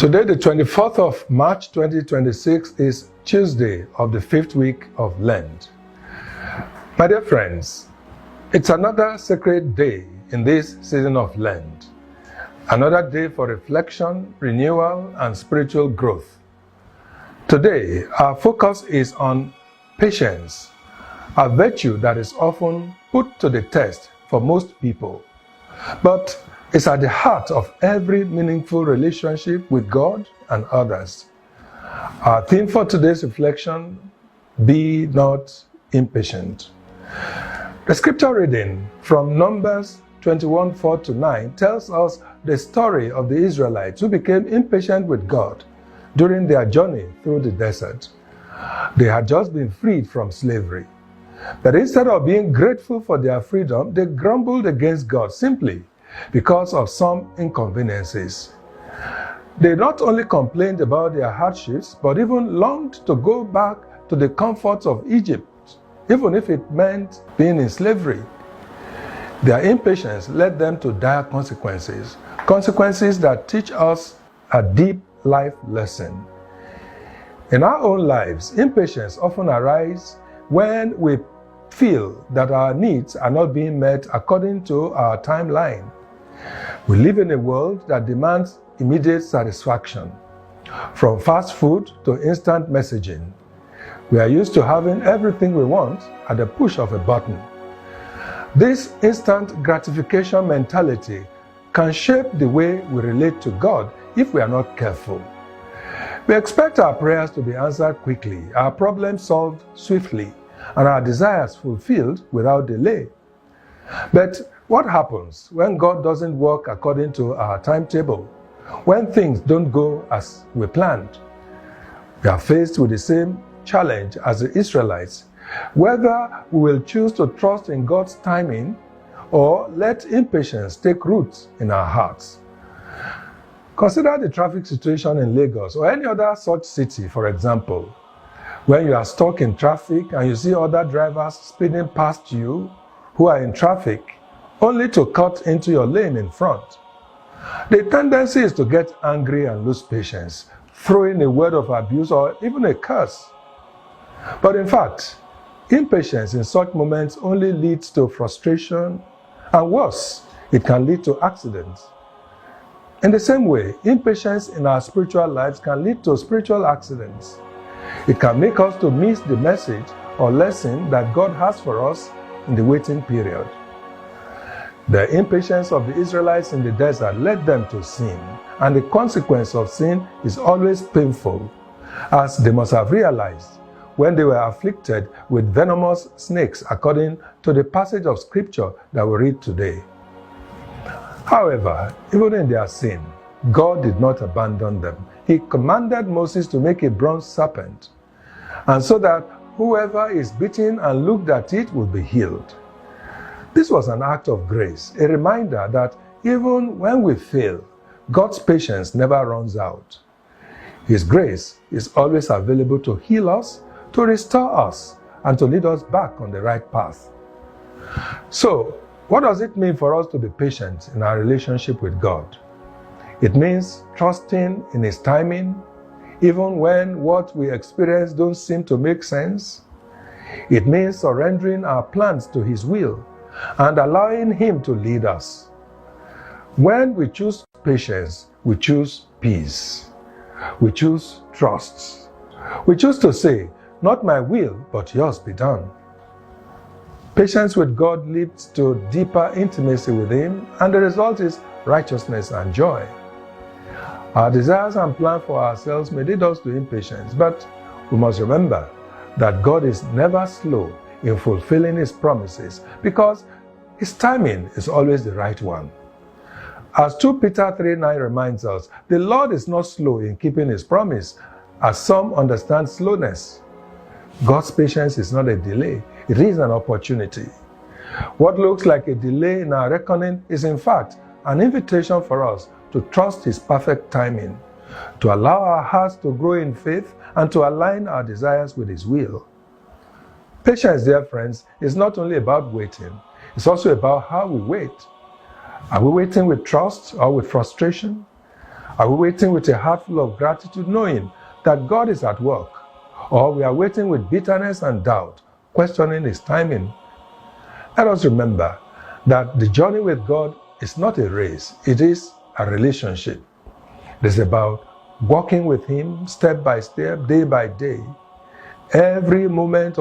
Today, the 24th of March 2026, is Tuesday of the 5th week of Lent. My dear friends, it's another sacred day in this season of Lent. Another day for reflection, renewal, and spiritual growth. Today, our focus is on patience, a virtue that is often put to the test for most people, but it's at the heart of every meaningful relationship with God and others. Our theme for today's reflection: be not impatient. The scripture reading from Numbers 21:4-9 tells us the story of the Israelites who became impatient with God during their journey through the desert. They had just been freed from slavery, but instead of being grateful for their freedom, they grumbled against God simply because of some inconveniences. They not only complained about their hardships, but even longed to go back to the comforts of Egypt, even if it meant being in slavery. Their impatience led them to dire consequences that teach us a deep life lesson. In our own lives, impatience often arises when we feel that our needs are not being met according to our timeline. We live in a world that demands immediate satisfaction. From fast food to instant messaging, we are used to having everything we want at the push of a button. This instant gratification mentality can shape the way we relate to God if we are not careful. We expect our prayers to be answered quickly, our problems solved swiftly, and our desires fulfilled without delay. But what happens when God doesn't work according to our timetable? When things don't go as we planned? We are faced with the same challenge as the Israelites, whether we will choose to trust in God's timing or let impatience take root in our hearts. Consider the traffic situation in Lagos or any other such city, for example. When you are stuck in traffic and you see other drivers speeding past you who are in traffic, only to cut into your lane in front. The tendency is to get angry and lose patience, throwing a word of abuse or even a curse. But in fact, impatience in such moments only leads to frustration, and worse, it can lead to accidents. In the same way, impatience in our spiritual lives can lead to spiritual accidents. It can make us to miss the message or lesson that God has for us in the waiting period. The impatience of the Israelites in the desert led them to sin, and the consequence of sin is always painful, as they must have realized when they were afflicted with venomous snakes, according to the passage of scripture that we read today. However, even in their sin, God did not abandon them. He commanded Moses to make a bronze serpent, and so that whoever is bitten and looked at it will be healed. This was an act of grace, a reminder that even when we fail, God's patience never runs out. His grace is always available to heal us, to restore us, and to lead us back on the right path. So, what does it mean for us to be patient in our relationship with God? It means trusting in His timing, even when what we experience don't seem to make sense. It means surrendering our plans to His will and allowing Him to lead us. When we choose patience, we choose peace. We choose trust. We choose to say, "Not my will, but yours be done." Patience with God leads to deeper intimacy with Him, and the result is righteousness and joy. Our desires and plans for ourselves may lead us to impatience, but we must remember that God is never slow in fulfilling His promises, because His timing is always the right one. As 2 Peter 3:9 reminds us, the Lord is not slow in keeping His promise, as some understand slowness. God's patience is not a delay, it is an opportunity. What looks like a delay in our reckoning is in fact an invitation for us to trust His perfect timing, to allow our hearts to grow in faith, and to align our desires with His will. Patience, dear friends, is not only about waiting, it's also about how we wait. Are we waiting with trust or with frustration? Are we waiting with a heart full of gratitude, knowing that God is at work? Or we are waiting with bitterness and doubt, questioning His timing? Let us remember that the journey with God is not a race, it is a relationship. It is about walking with Him step by step, day by day, every moment